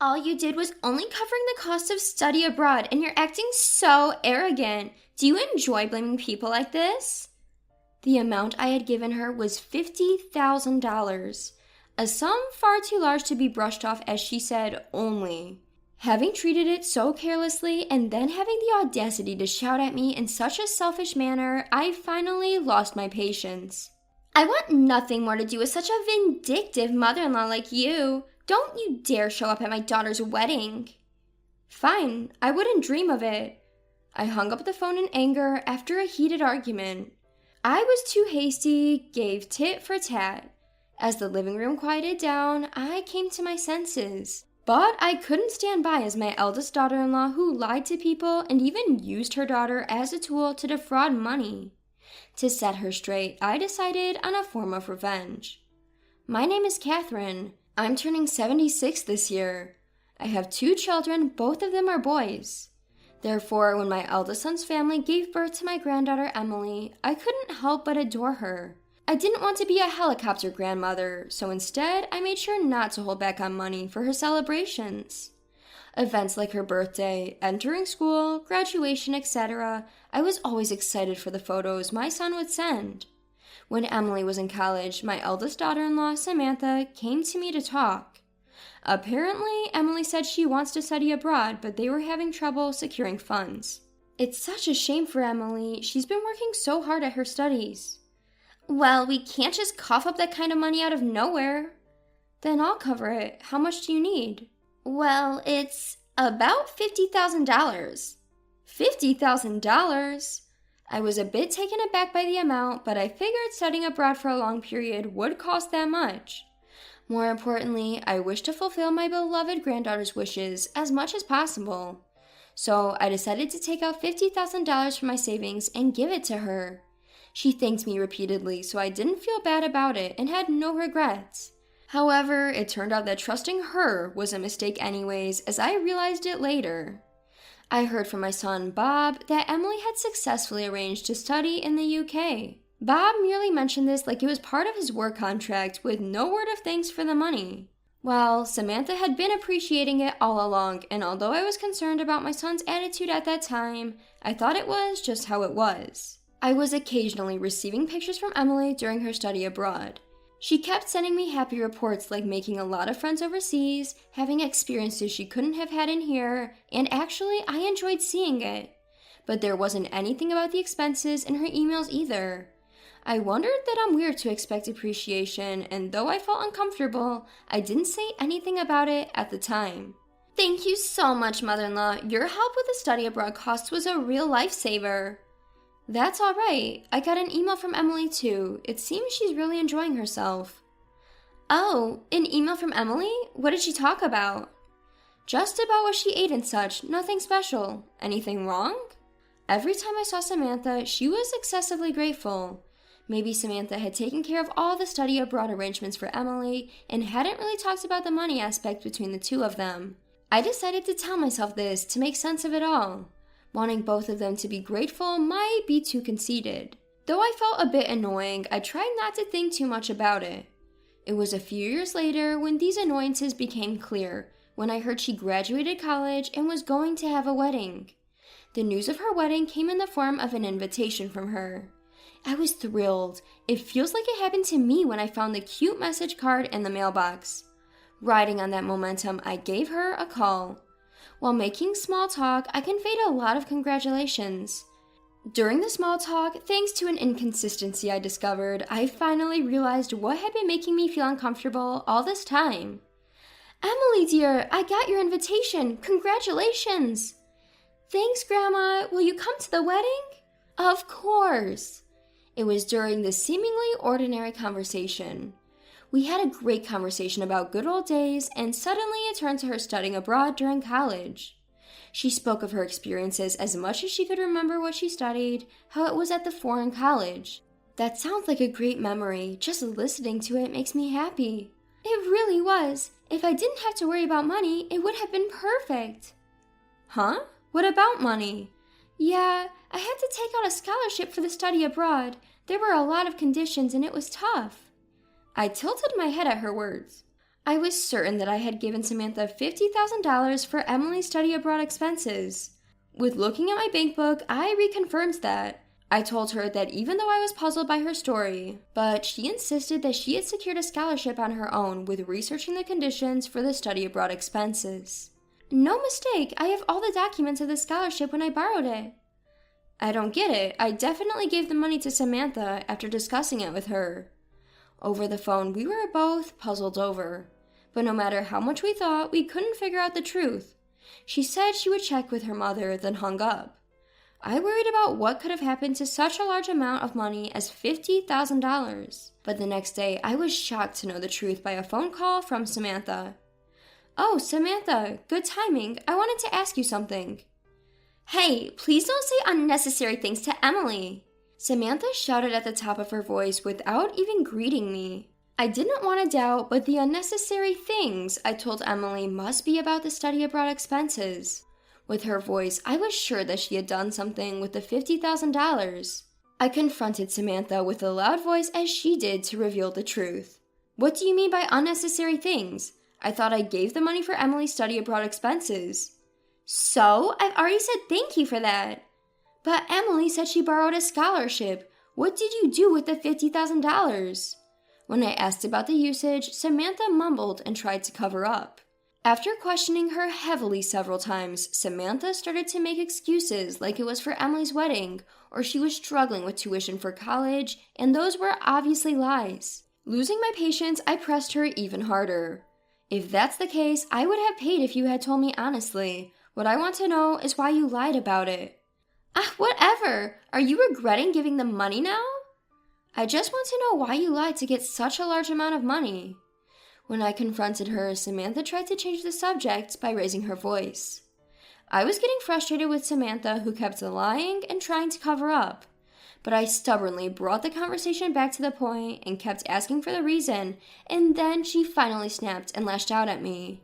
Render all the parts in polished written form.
All you did was only covering the cost of study abroad, and you're acting so arrogant. Do you enjoy blaming people like this? The amount I had given her was $50,000, a sum far too large to be brushed off as she said only. Having treated it so carelessly and then having the audacity to shout at me in such a selfish manner, I finally lost my patience. I want nothing more to do with such a vindictive mother-in-law like you. Don't you dare show up at my daughter's wedding. Fine, I wouldn't dream of it. I hung up the phone in anger after a heated argument. I was too hasty, gave tit for tat. As the living room quieted down, I came to my senses. But I couldn't stand by as my eldest daughter-in-law who lied to people and even used her daughter as a tool to defraud money. To set her straight, I decided on a form of revenge. My name is Catherine. I'm turning 76 this year. I have 2 children, both of them are boys. Therefore, when my eldest son's family gave birth to my granddaughter Emily, I couldn't help but adore her. I didn't want to be a helicopter grandmother, so instead I made sure not to hold back on money for her celebrations. Events like her birthday, entering school, graduation, etc., I was always excited for the photos my son would send. When Emily was in college, my eldest daughter-in-law, Samantha, came to me to talk. Apparently, Emily said she wants to study abroad, but they were having trouble securing funds. It's such a shame for Emily. She's been working so hard at her studies. Well, we can't just cough up that kind of money out of nowhere. Then I'll cover it. How much do you need? Well, it's about $50,000. $50,000? I was a bit taken aback by the amount, but I figured studying abroad for a long period would cost that much. More importantly, I wished to fulfill my beloved granddaughter's wishes as much as possible. So I decided to take out $50,000 from my savings and give it to her. She thanked me repeatedly, so I didn't feel bad about it and had no regrets. However, it turned out that trusting her was a mistake anyways, as I realized it later. I heard from my son, Bob, that Emily had successfully arranged to study in the UK. Bob merely mentioned this like it was part of his work contract with no word of thanks for the money. Well, Samantha had been appreciating it all along, and although I was concerned about my son's attitude at that time, I thought it was just how it was. I was occasionally receiving pictures from Emily during her study abroad. She kept sending me happy reports like making a lot of friends overseas, having experiences she couldn't have had in here, and actually I enjoyed seeing it. But there wasn't anything about the expenses in her emails either. I wondered that I'm weird to expect appreciation, and though I felt uncomfortable, I didn't say anything about it at the time. Thank you so much, mother-in-law. Your help with the study abroad costs was a real lifesaver. That's all right. I got an email from Emily too. It seems she's really enjoying herself. Oh, an email from Emily? What did she talk about? Just about what she ate and such, nothing special. Anything wrong? Every time I saw Samantha, she was excessively grateful. Maybe Samantha had taken care of all the study abroad arrangements for Emily and hadn't really talked about the money aspect between the two of them. I decided to tell myself this to make sense of it all. Wanting both of them to be grateful might be too conceited. Though I felt a bit annoying, I tried not to think too much about it. It was a few years later when these annoyances became clear, when I heard she graduated college and was going to have a wedding. The news of her wedding came in the form of an invitation from her. I was thrilled. It feels like it happened to me when I found the cute message card in the mailbox. Riding on that momentum, I gave her a call. While making small talk, I conveyed a lot of congratulations. During the small talk, thanks to an inconsistency I discovered, I finally realized what had been making me feel uncomfortable all this time. Emily, dear, I got your invitation. Congratulations! Thanks, Grandma. Will you come to the wedding? Of course. It was during this seemingly ordinary conversation. We had a great conversation about good old days, and suddenly it turned to her studying abroad during college. She spoke of her experiences as much as she could remember what she studied, how it was at the foreign college. That sounds like a great memory. Just listening to it makes me happy. It really was. If I didn't have to worry about money, it would have been perfect. Huh? What about money? Yeah, I had to take out a scholarship for the study abroad. There were a lot of conditions and it was tough. I tilted my head at her words. I was certain that I had given Samantha $50,000 for Emily's study abroad expenses. With looking at my bank book, I reconfirmed that. I told her that even though I was puzzled by her story, but she insisted that she had secured a scholarship on her own with researching the conditions for the study abroad expenses. No mistake, I have all the documents of the scholarship when I borrowed it. I don't get it. I definitely gave the money to Samantha after discussing it with her. Over the phone, we were both puzzled over. But no matter how much we thought, we couldn't figure out the truth. She said she would check with her mother, then hung up. I worried about what could have happened to such a large amount of money as $50,000. But the next day, I was shocked to know the truth by a phone call from Samantha. "Oh, Samantha, good timing. I wanted to ask you something." "Hey, please don't say unnecessary things to Emily." Samantha shouted at the top of her voice without even greeting me. I didn't want to doubt, but the unnecessary things I told Emily must be about the study abroad expenses. With her voice, I was sure that she had done something with the $50,000. I confronted Samantha with a loud voice as she did to reveal the truth. "What do you mean by unnecessary things? I thought I gave the money for Emily's study abroad expenses." "So? I've already said thank you for that." "But Emily said she borrowed a scholarship. What did you do with the $50,000? When I asked about the usage, Samantha mumbled and tried to cover up. After questioning her heavily several times, Samantha started to make excuses like it was for Emily's wedding, or she was struggling with tuition for college, and those were obviously lies. Losing my patience, I pressed her even harder. "If that's the case, I would have paid if you had told me honestly. What I want to know is why you lied about it." Whatever. Are you regretting giving them money now?" "I just want to know why you lied to get such a large amount of money." When I confronted her, Samantha tried to change the subject by raising her voice. I was getting frustrated with Samantha, who kept lying and trying to cover up. But I stubbornly brought the conversation back to the point and kept asking for the reason, and then she finally snapped and lashed out at me.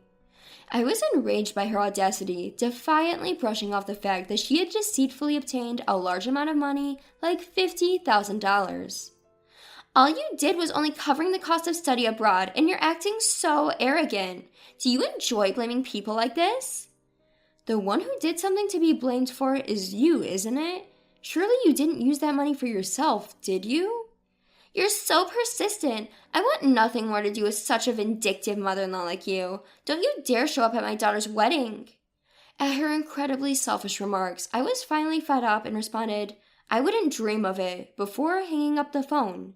I was enraged by her audacity, defiantly brushing off the fact that she had deceitfully obtained a large amount of money, like $50,000. "All you did was only covering the cost of study abroad, and you're acting so arrogant. Do you enjoy blaming people like this?" "The one who did something to be blamed for is you, isn't it? Surely you didn't use that money for yourself, did you?" "You're so persistent. I want nothing more to do with such a vindictive mother-in-law like you. Don't you dare show up at my daughter's wedding." At her incredibly selfish remarks, I was finally fed up and responded, "I wouldn't dream of it," before hanging up the phone.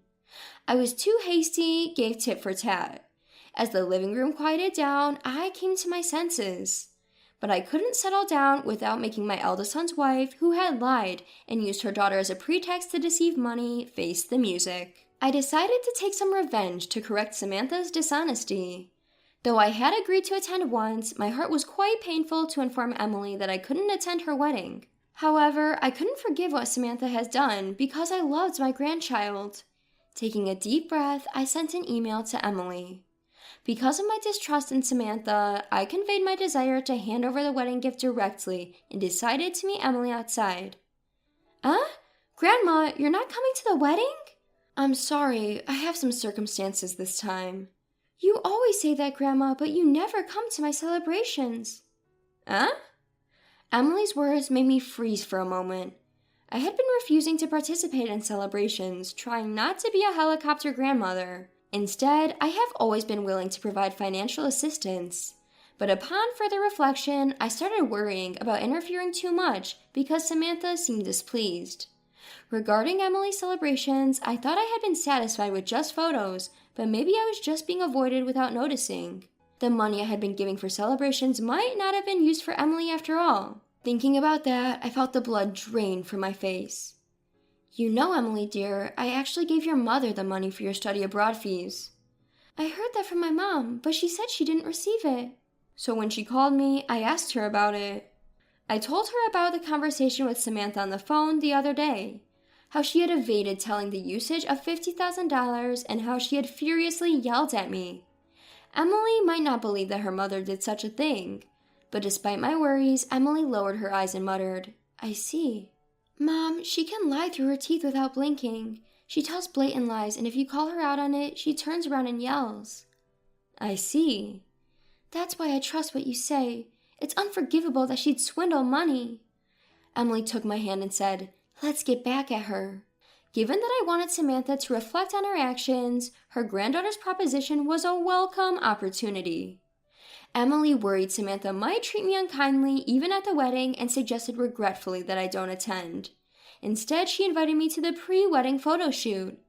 I was too hasty, gave tit for tat. As the living room quieted down, I came to my senses. But I couldn't settle down without making my eldest son's wife, who had lied and used her daughter as a pretext to deceive money, face the music. I decided to take some revenge to correct Samantha's dishonesty. Though I had agreed to attend once, my heart was quite painful to inform Emily that I couldn't attend her wedding. However, I couldn't forgive what Samantha has done because I loved my grandchild. Taking a deep breath, I sent an email to Emily. Because of my distrust in Samantha, I conveyed my desire to hand over the wedding gift directly and decided to meet Emily outside. Grandma, you're not coming to the wedding?" "I'm sorry, I have some circumstances this time." "You always say that, Grandma, but you never come to my celebrations." Emily's words made me freeze for a moment. I had been refusing to participate in celebrations, trying not to be a helicopter grandmother. Instead, I have always been willing to provide financial assistance. But upon further reflection, I started worrying about interfering too much because Samantha seemed displeased. Regarding Emily's celebrations, I thought I had been satisfied with just photos, but maybe I was just being avoided without noticing. The money I had been giving for celebrations might not have been used for Emily after all. Thinking about that, I felt the blood drain from my face. "You know, Emily dear, I actually gave your mother the money for your study abroad fees." "I heard that from my mom, but she said she didn't receive it." "So when she called me, I asked her about it." I told her about the conversation with Samantha on the phone the other day, how she had evaded telling the usage of $50,000 and how she had furiously yelled at me. Emily might not believe that her mother did such a thing, but despite my worries, Emily lowered her eyes and muttered, "I see." "Mom, she can lie through her teeth without blinking. She tells blatant lies, and if you call her out on it, she turns around and yells." I see. That's why I trust what you say. It's unforgivable that she'd swindle money. Emily took my hand and said, "Let's get back at her." Given that I wanted Samantha to reflect on her actions, her granddaughter's proposition was a welcome opportunity. Emily worried Samantha might treat me unkindly even at the wedding and suggested regretfully that I don't attend. Instead, she invited me to the pre-wedding photo shoot.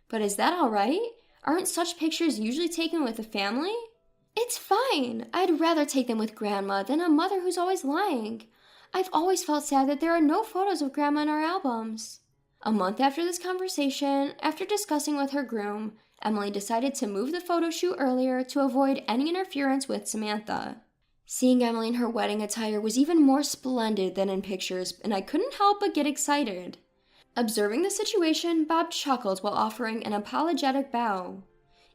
But is that all right? Aren't such pictures usually taken with the family? It's fine. I'd rather take them with Grandma than a mother who's always lying. I've always felt sad that there are no photos of Grandma in our albums. A month after this conversation, after discussing with her groom, Emily decided to move the photo shoot earlier to avoid any interference with Samantha. Seeing Emily in her wedding attire was even more splendid than in pictures, and I couldn't help but get excited. Observing the situation, Bob chuckled while offering an apologetic bow.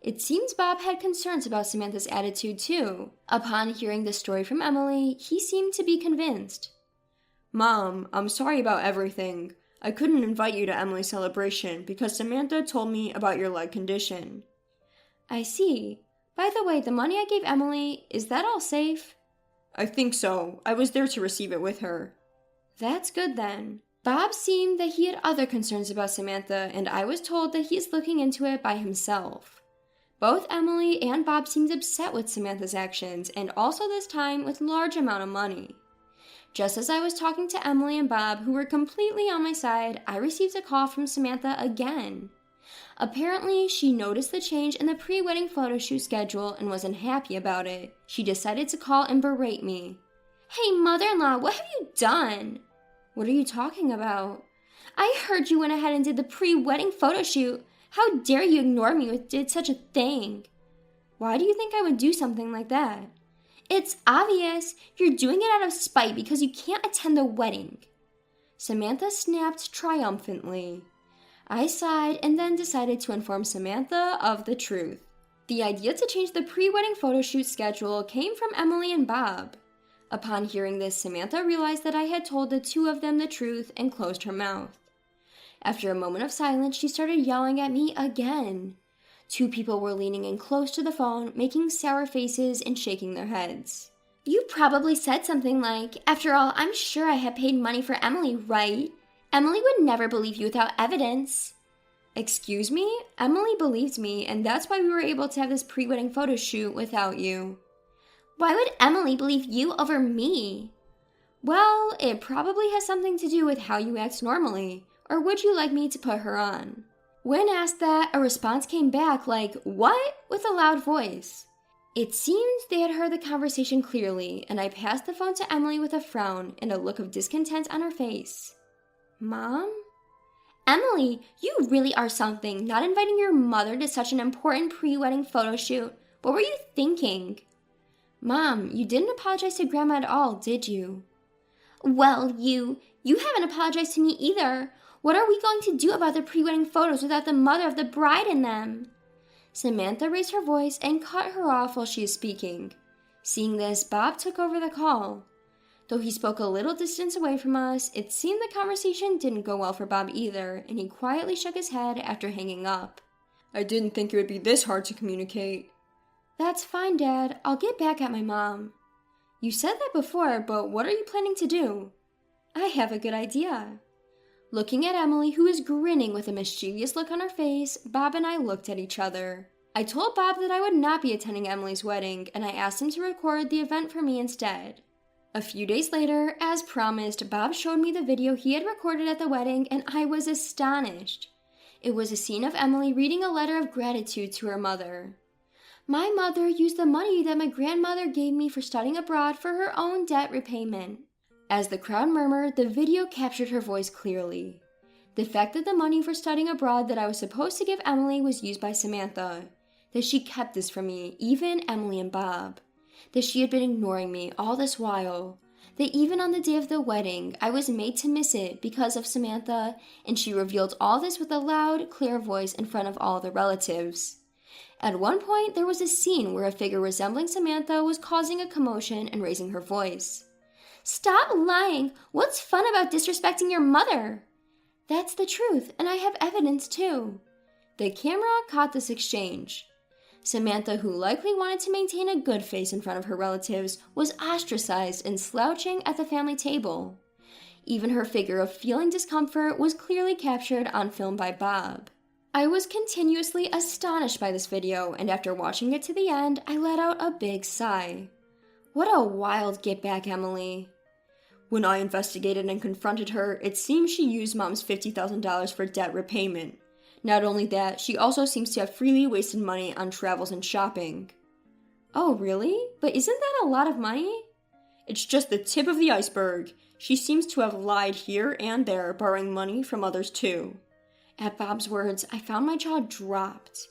It seems Bob had concerns about Samantha's attitude too. Upon hearing the story from Emily, he seemed to be convinced. "Mom, I'm sorry about everything. I couldn't invite you to Emily's celebration because Samantha told me about your leg condition." I see. By the way, the money I gave Emily, is that all safe? I think so. I was there to receive it with her. That's good then. Bob seemed that he had other concerns about Samantha, and I was told that he is looking into it by himself. Both Emily and Bob seemed upset with Samantha's actions, and also this time with large amount of money. Just as I was talking to Emily and Bob, who were completely on my side, I received a call from Samantha again. Apparently, she noticed the change in the pre-wedding photo shoot schedule and wasn't happy about it. She decided to call and berate me. "Hey, mother-in-law, what have you done?" "What are you talking about?" "I heard you went ahead and did the pre-wedding photo shoot. How dare you ignore me when did such a thing?" "Why do you think I would do something like that?" "It's obvious. You're doing it out of spite because you can't attend the wedding." Samantha snapped triumphantly. I sighed and then decided to inform Samantha of the truth. The idea to change the pre-wedding photo shoot schedule came from Emily and Bob. Upon hearing this, Samantha realized that I had told the two of them the truth and closed her mouth. After a moment of silence, she started yelling at me again. Two people were leaning in close to the phone, making sour faces and shaking their heads. "You probably said something like, 'After all, I'm sure I had paid money for Emily, right? Emily would never believe you without evidence.'" "Excuse me? Emily believes me, and that's why we were able to have this pre-wedding photo shoot without you." "Why would Emily believe you over me?" "Well, it probably has something to do with how you act normally. Or would you like me to put her on?" When asked that, a response came back like, "What?" with a loud voice. It seemed they had heard the conversation clearly, and I passed the phone to Emily with a frown and a look of discontent on her face. "Mom?" "Emily, you really are something, not inviting your mother to such an important pre-wedding photo shoot. What were you thinking?" "Mom, you didn't apologize to Grandma at all, did you?" "Well, you haven't apologized to me either. What are we going to do about the pre-wedding photos without the mother of the bride in them?" Samantha raised her voice and cut her off while she was speaking. Seeing this, Bob took over the call. Though he spoke a little distance away from us, it seemed the conversation didn't go well for Bob either, and he quietly shook his head after hanging up. "I didn't think it would be this hard to communicate." "That's fine, Dad. I'll get back at my mom." "You said that before, but what are you planning to do?" "I have a good idea." Looking at Emily, who was grinning with a mischievous look on her face, Bob and I looked at each other. I told Bob that I would not be attending Emily's wedding, and I asked him to record the event for me instead. A few days later, as promised, Bob showed me the video he had recorded at the wedding, and I was astonished. It was a scene of Emily reading a letter of gratitude to her mother. "My mother used the money that my grandmother gave me for studying abroad for her own debt repayment." As the crowd murmured, the video captured her voice clearly. The fact that the money for studying abroad that I was supposed to give Emily was used by Samantha. That she kept this from me, even Emily and Bob. That she had been ignoring me all this while. That even on the day of the wedding, I was made to miss it because of Samantha, and she revealed all this with a loud, clear voice in front of all the relatives. At one point, there was a scene where a figure resembling Samantha was causing a commotion and raising her voice. "Stop lying! What's fun about disrespecting your mother?" "That's the truth, and I have evidence too." The camera caught this exchange. Samantha, who likely wanted to maintain a good face in front of her relatives, was ostracized and slouching at the family table. Even her figure of feeling discomfort was clearly captured on film by Bob. I was continuously astonished by this video, and after watching it to the end, I let out a big sigh. What a wild get back, Emily. When I investigated and confronted her, it seems she used Mom's $50,000 for debt repayment. Not only that, she also seems to have freely wasted money on travels and shopping. Oh, really? But isn't that a lot of money? It's just the tip of the iceberg. She seems to have lied here and there, borrowing money from others too. At Bob's words, I found my jaw dropped.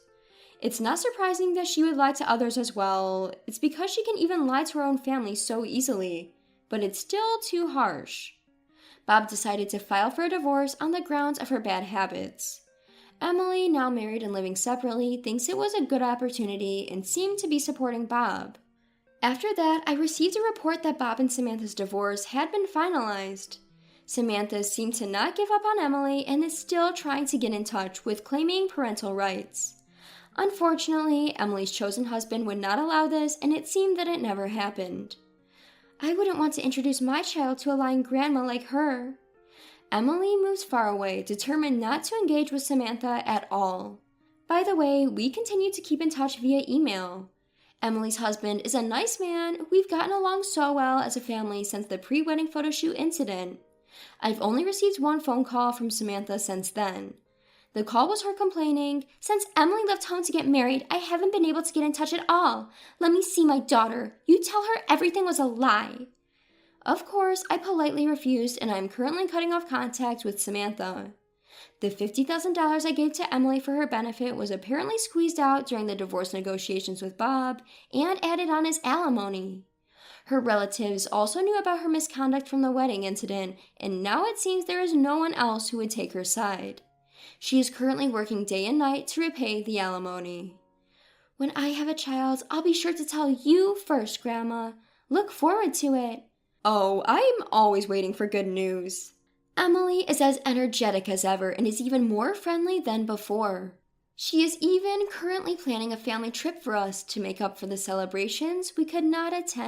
It's not surprising that she would lie to others as well. It's because she can even lie to her own family so easily. But it's still too harsh. Bob decided to file for a divorce on the grounds of her bad habits. Emily, now married and living separately, thinks it was a good opportunity and seemed to be supporting Bob. After that, I received a report that Bob and Samantha's divorce had been finalized. Samantha seemed to not give up on Emily and is still trying to get in touch with claiming parental rights. Unfortunately, Emily's chosen husband would not allow this, and it seemed that it never happened. I wouldn't want to introduce my child to a lying grandma like her. Emily moves far away, determined not to engage with Samantha at all. By the way, we continue to keep in touch via email. Emily's husband is a nice man. We've gotten along so well as a family since the pre-wedding photo shoot incident. I've only received one phone call from Samantha since then. The call was her complaining, "Since Emily left home to get married, I haven't been able to get in touch at all. Let me see my daughter. You tell her everything was a lie." Of course, I politely refused, and I am currently cutting off contact with Samantha. The $50,000 I gave to Emily for her benefit was apparently squeezed out during the divorce negotiations with Bob and added on as alimony. Her relatives also knew about her misconduct from the wedding incident, and now it seems there is no one else who would take her side. She is currently working day and night to repay the alimony. When I have a child, I'll be sure to tell you first, Grandma. Look forward to it. Oh, I'm always waiting for good news. Emily is as energetic as ever and is even more friendly than before. She is even currently planning a family trip for us to make up for the celebrations we could not attend.